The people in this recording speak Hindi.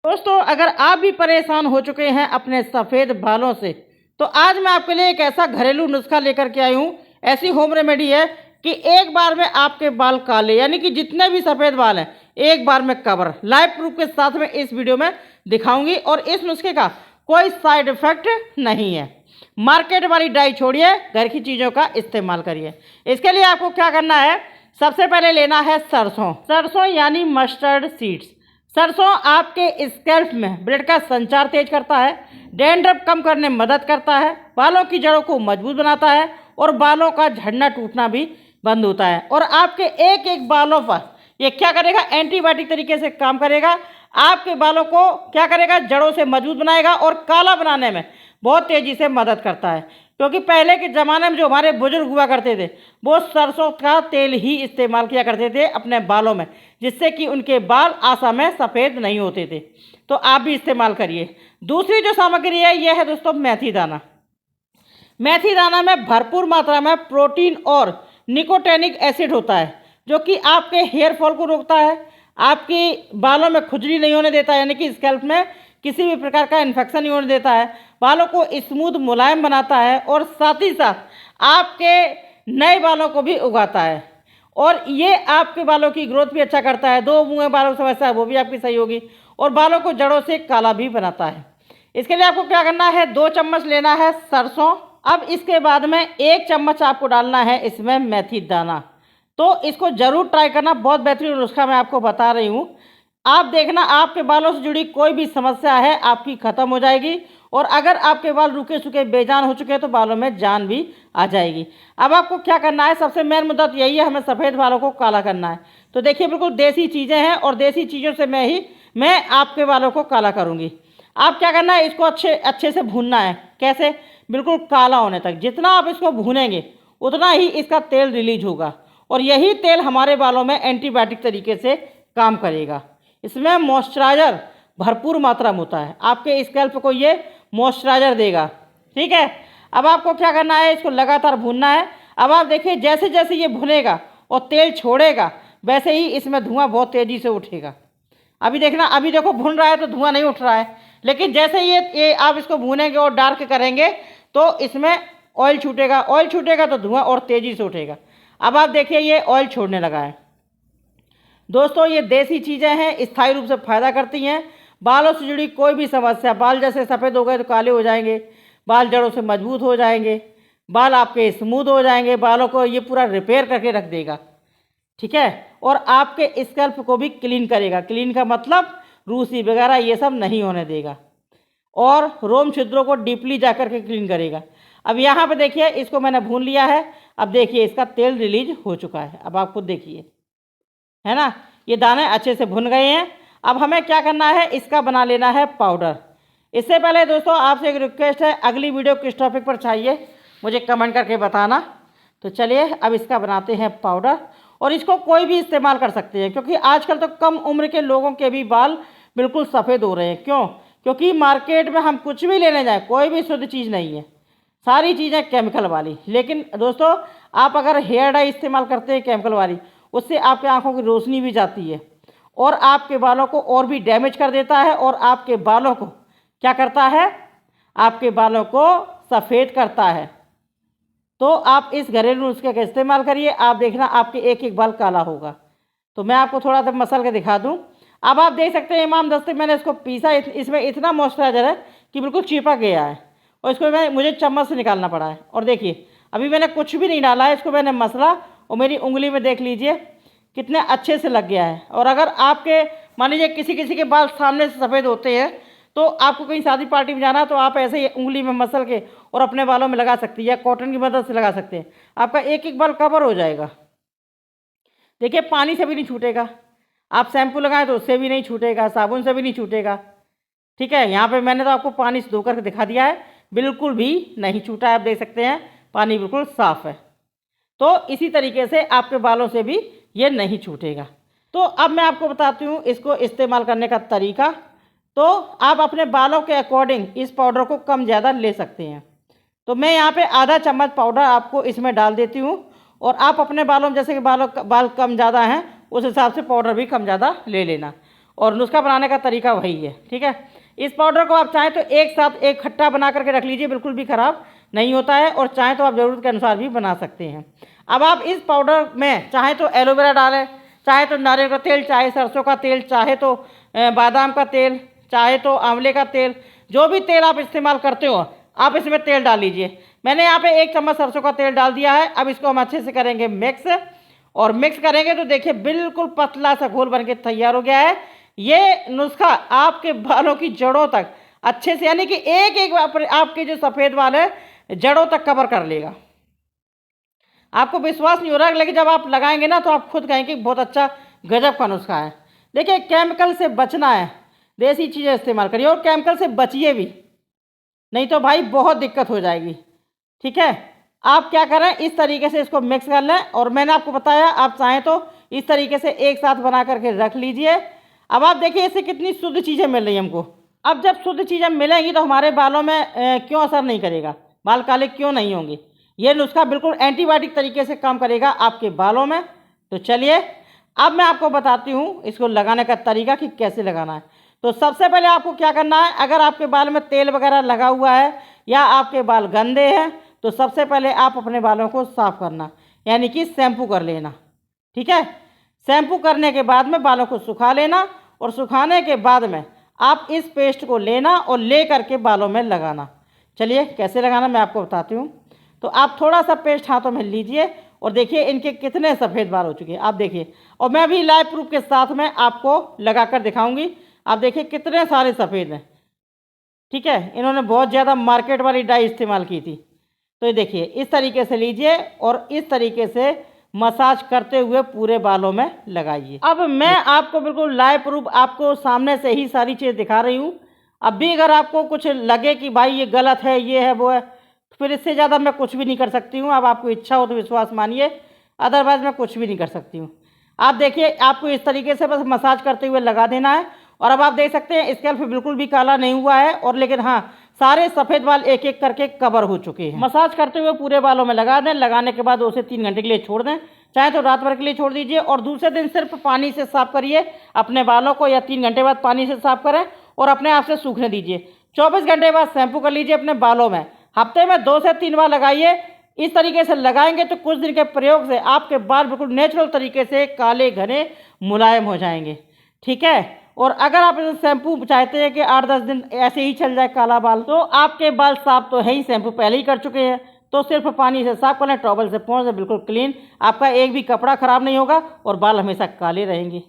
दोस्तों, अगर आप भी परेशान हो चुके हैं अपने सफ़ेद बालों से, तो आज मैं आपके लिए एक ऐसा घरेलू नुस्खा लेकर के आई हूँ। ऐसी होम रेमेडी है कि एक बार में आपके बाल काले, यानी कि जितने भी सफ़ेद बाल हैं, एक बार में कवर, लाइव प्रूफ के साथ में इस वीडियो में दिखाऊंगी। और इस नुस्खे का कोई साइड इफेक्ट नहीं है। मार्केट वाली डाई छोड़िए, घर की चीज़ों का इस्तेमाल करिए। इसके लिए आपको क्या करना है, सबसे पहले लेना है सरसों यानी मस्टर्ड सीड्स। सरसों आपके स्कैल्प में ब्लड का संचार तेज करता है, डैंड्रफ कम करने में मदद करता है, बालों की जड़ों को मजबूत बनाता है और बालों का झड़ना टूटना भी बंद होता है। और आपके एक एक बालों पर ये क्या करेगा, एंटीबायोटिक तरीके से काम करेगा। आपके बालों को क्या करेगा, जड़ों से मजबूत बनाएगा और काला बनाने में बहुत तेज़ी से मदद करता है। क्योंकि पहले के ज़माने में जो हमारे बुजुर्ग हुआ करते थे, वो सरसों का तेल ही इस्तेमाल किया करते थे अपने बालों में, जिससे कि उनके बाल आसा में सफ़ेद नहीं होते थे। तो आप भी इस्तेमाल करिए। दूसरी जो सामग्री है, यह है दोस्तों मेथी दाना। मेथी दाना में भरपूर मात्रा में प्रोटीन और निकोटेनिक एसिड होता है, जो कि आपके हेयर फॉल को रोकता है, आपकी बालों में खुजली नहीं होने देता है, यानी कि स्कैल्प में किसी भी प्रकार का इन्फेक्शन नहीं होने देता है, बालों को स्मूथ मुलायम बनाता है और साथ ही साथ आपके नए बालों को भी उगाता है। और ये आपके बालों की ग्रोथ भी अच्छा करता है। दो मुँह बालों की समस्या है वो भी आपकी सही होगी और बालों को जड़ों से काला भी बनाता है। इसके लिए आपको क्या करना है, 2 चम्मच लेना है सरसों। अब इसके बाद में 1 चम्मच आपको डालना है इसमें मेथी दाना। तो इसको ज़रूर ट्राई करना, बहुत बेहतरीन नुस्खा मैं आपको बता रही हूँ। आप देखना, आपके बालों से जुड़ी कोई भी समस्या है आपकी ख़त्म हो जाएगी। और अगर आपके बाल रूखे सूखे बेजान हो चुके हैं तो बालों में जान भी आ जाएगी। अब आपको क्या करना है, सबसे मेन मुद्दा तो यही है, हमें सफ़ेद बालों को काला करना है। तो देखिए, बिल्कुल देसी चीज़ें हैं और देसी चीज़ों से मैं आपके बालों को काला करूँगी। आप क्या करना है, इसको अच्छे से भूनना है। कैसे, बिल्कुल काला होने तक। जितना आप इसको भूनेंगे उतना ही इसका तेल रिलीज होगा और यही तेल हमारे बालों में एंटीबायोटिक तरीके से काम करेगा। इसमें मॉइस्चराइज़र भरपूर मात्रा में होता है, आपके स्कैल्प को ये मॉइस्चराइज़र देगा। ठीक है, अब आपको क्या करना है, इसको लगातार भूनना है। अब आप देखिए, जैसे जैसे ये भुनेगा और तेल छोड़ेगा, वैसे ही इसमें धुआं बहुत तेज़ी से उठेगा। अभी देखना, अभी देखो भुन रहा है तो धुआं नहीं उठ रहा है, लेकिन जैसे ये आप इसको भूनेंगे और डार्क करेंगे तो इसमें ऑयल छूटेगा। ऑयल छूटेगा तो धुआं और तेज़ी से उठेगा। अब आप देखिए, ये ऑयल छोड़ने लगा है। दोस्तों, ये देसी चीज़ें हैं, स्थायी रूप से फ़ायदा करती हैं। बालों से जुड़ी कोई भी समस्या, बाल जैसे सफ़ेद हो गए तो काले हो जाएंगे, बाल जड़ों से मजबूत हो जाएंगे, बाल आपके स्मूथ हो जाएंगे, बालों को ये पूरा रिपेयर करके रख देगा। ठीक है, और आपके स्कैल्प को भी क्लीन करेगा। क्लीन का मतलब रूसी वगैरह ये सब नहीं होने देगा और रोम छिद्रों को डीपली जाकर के क्लीन करेगा। अब यहाँ पे देखिए, इसको मैंने भून लिया है। अब देखिए, इसका तेल रिलीज हो चुका है। अब आप खुद देखिए, है ना, ये दाने अच्छे से भुन गए हैं। अब हमें क्या करना है, इसका बना लेना है पाउडर। इससे पहले दोस्तों, आपसे एक रिक्वेस्ट है, अगली वीडियो किस टॉपिक पर चाहिए मुझे कमेंट करके बताना। तो चलिए, अब इसका बनाते हैं पाउडर। और इसको कोई भी इस्तेमाल कर सकते हैं, क्योंकि आजकल तो कम उम्र के लोगों के भी बाल बिल्कुल सफ़ेद हो रहे हैं। क्यों? क्योंकि मार्केट में हम कुछ भी लेने जाएं, कोई भी शुद्ध चीज़ नहीं है, सारी चीज़ें केमिकल वाली। लेकिन दोस्तों, आप अगर हेयर डाई इस्तेमाल करते हैं केमिकल वाली, उससे आपके आँखों की रोशनी भी जाती है और आपके बालों को और भी डैमेज कर देता है और आपके बालों को क्या करता है, आपके बालों को सफ़ेद करता है। तो आप इस घरेलू नुस्खे का इस्तेमाल करिए, आप देखना आपके एक एक बाल काला होगा। तो मैं आपको थोड़ा सा मसल के दिखा दूं। अब आप देख सकते हैं, इमाम दस्ते मैंने इसको पीसा, इसमें इतना मॉइस्चराइज़र है कि बिल्कुल चिपक गया है और इसको मुझे चम्मच से निकालना पड़ा है। और देखिए, अभी मैंने कुछ भी नहीं डाला है, इसको मैंने मसला और मेरी उंगली में देख लीजिए कितने अच्छे से लग गया है। और अगर आपके मान लीजिए किसी के बाल सामने से सफ़ेद होते हैं, तो आपको कहीं शादी पार्टी में जाना, तो आप ऐसे ही उंगली में मसल के और अपने बालों में लगा सकती है, या कॉटन की मदद से लगा सकते हैं। आपका एक एक बाल कवर हो जाएगा। देखिए, पानी से भी नहीं छूटेगा, आप शैम्पू लगाएं तो उससे भी नहीं छूटेगा, साबुन से भी नहीं छूटेगा। ठीक है, यहाँ पे मैंने तो आपको पानी से धो करके दिखा दिया है, बिल्कुल भी नहीं छूटा है। आप देख सकते हैं, पानी बिल्कुल साफ़ है। तो इसी तरीके से आपके बालों से भी ये नहीं छूटेगा। तो अब मैं आपको बताती हूँ इसको इस्तेमाल करने का तरीका। तो आप अपने बालों के अकॉर्डिंग इस पाउडर को कम ज़्यादा ले सकते हैं। तो मैं यहाँ पे आधा चम्मच पाउडर आपको इसमें डाल देती हूँ और आप अपने बालों में, जैसे कि बाल कम ज़्यादा हैं, उस हिसाब से पाउडर भी कम ज़्यादा ले लेना। और नुस्खा बनाने का तरीका वही है, ठीक है। इस पाउडर को आप चाहें तो एक साथ एक खट्टा बना करके रख लीजिए, बिल्कुल भी ख़राब नहीं होता है, और चाहें तो आप ज़रूरत के अनुसार भी बना सकते हैं। अब आप इस पाउडर में चाहें तो एलोवेरा डालें, चाहे तो नारियल का तेल, चाहे सरसों का तेल, चाहे तो बादाम का तेल, चाहे तो आंवले का तेल, जो भी तेल आप इस्तेमाल करते हो आप इसमें तेल डाल लीजिए। मैंने यहाँ पे 1 चम्मच सरसों का तेल डाल दिया है। अब इसको हम अच्छे से करेंगे मिक्स, और मिक्स करेंगे तो देखिए बिल्कुल पतला सा घोल बनके तैयार हो गया है। ये नुस्खा आपके बालों की जड़ों तक अच्छे से, यानी कि एक एक आपके जो सफ़ेद बाल है जड़ों तक कवर कर लेगा। आपको विश्वास नहीं हो रहा, लेकिन जब आप लगाएंगे ना तो आप खुद कहेंगे कि बहुत अच्छा गजब का नुस्खा है। देखिए केमिकल से बचना है, देसी चीज़ें इस्तेमाल करिए और केमिकल से बचिए भी, नहीं तो भाई बहुत दिक्कत हो जाएगी, ठीक है। आप क्या करें, इस तरीके से इसको मिक्स कर लें, और मैंने आपको बताया आप चाहें तो इस तरीके से एक साथ बना करके रख लीजिए। अब आप देखिए इससे कितनी शुद्ध चीज़ें मिल रही हैं हमको। अब जब शुद्ध चीज़ें मिलेंगी तो हमारे बालों में क्यों असर नहीं करेगा, बाल काले क्यों नहीं होंगे। ये नुस्खा बिल्कुल एंटीबायोटिक तरीके से काम करेगा आपके बालों में। तो चलिए अब मैं आपको बताती हूँ इसको लगाने का तरीका कि कैसे लगाना है। तो सबसे पहले आपको क्या करना है, अगर आपके बाल में तेल वगैरह लगा हुआ है या आपके बाल गंदे हैं तो सबसे पहले आप अपने बालों को साफ़ करना, यानी कि शैम्पू कर लेना, ठीक है। शैम्पू करने के बाद में बालों को सुखा लेना, और सुखाने के बाद में आप इस पेस्ट को लेना और ले करके बालों में लगाना। चलिए कैसे लगाना मैं आपको बताती हूँ। तो आप थोड़ा सा पेस्ट हाथों में लीजिए और देखिए इनके कितने सफ़ेद बाल हो चुके हैं, आप देखिए। और मैं अभी लाइव प्रूफ के साथ में आपको लगा कर दिखाऊँगी। आप देखिए कितने सारे सफ़ेद हैं, ठीक है। इन्होंने बहुत ज़्यादा मार्केट वाली डाई इस्तेमाल की थी। तो ये देखिए इस तरीके से लीजिए और इस तरीके से मसाज करते हुए पूरे बालों में लगाइए। अब मैं आपको बिल्कुल लाइव प्रूफ आपको सामने से ही सारी चीज़ दिखा रही हूँ। अब भी अगर आपको कुछ लगे कि भाई ये गलत है, ये है, वो है, तो फिर इससे ज़्यादा मैं कुछ भी नहीं कर सकती हूँ। अब आपको इच्छा हो तो विश्वास मानिए, अदरवाइज़ मैं कुछ भी नहीं कर सकती हूँ। आप देखिए आपको इस तरीके से बस मसाज करते हुए लगा देना है। और अब आप देख सकते हैं स्कैल्प बिल्कुल भी काला नहीं हुआ है, और लेकिन हाँ सारे सफ़ेद बाल एक एक करके कवर हो चुके हैं। मसाज करते हुए पूरे बालों में लगा दें। लगाने के बाद 2 से 3 घंटे के लिए छोड़ दें, चाहे तो रात भर के लिए छोड़ दीजिए, और दूसरे दिन सिर्फ पानी से साफ़ करिए अपने बालों को, या 3 घंटे बाद पानी से साफ़ करें और अपने आप से सूखने दीजिए। 24 घंटे बाद शैम्पू कर लीजिए अपने बालों में। हफ्ते में 2 से 3 बार लगाइए। इस तरीके से लगाएंगे तो कुछ दिन के प्रयोग से आपके बाल बिल्कुल नेचुरल तरीके से काले घने मुलायम हो जाएंगे, ठीक है। और अगर आप शैम्पू चाहते हैं कि 8-10 दिन ऐसे ही चल जाए काला बाल, तो आपके बाल साफ तो है ही, शैम्पू पहले ही कर चुके हैं, तो सिर्फ पानी से साफ कर लें, टॉवल से पोंछ दें, बिल्कुल क्लीन। आपका एक भी कपड़ा ख़राब नहीं होगा और बाल हमेशा काले रहेंगे।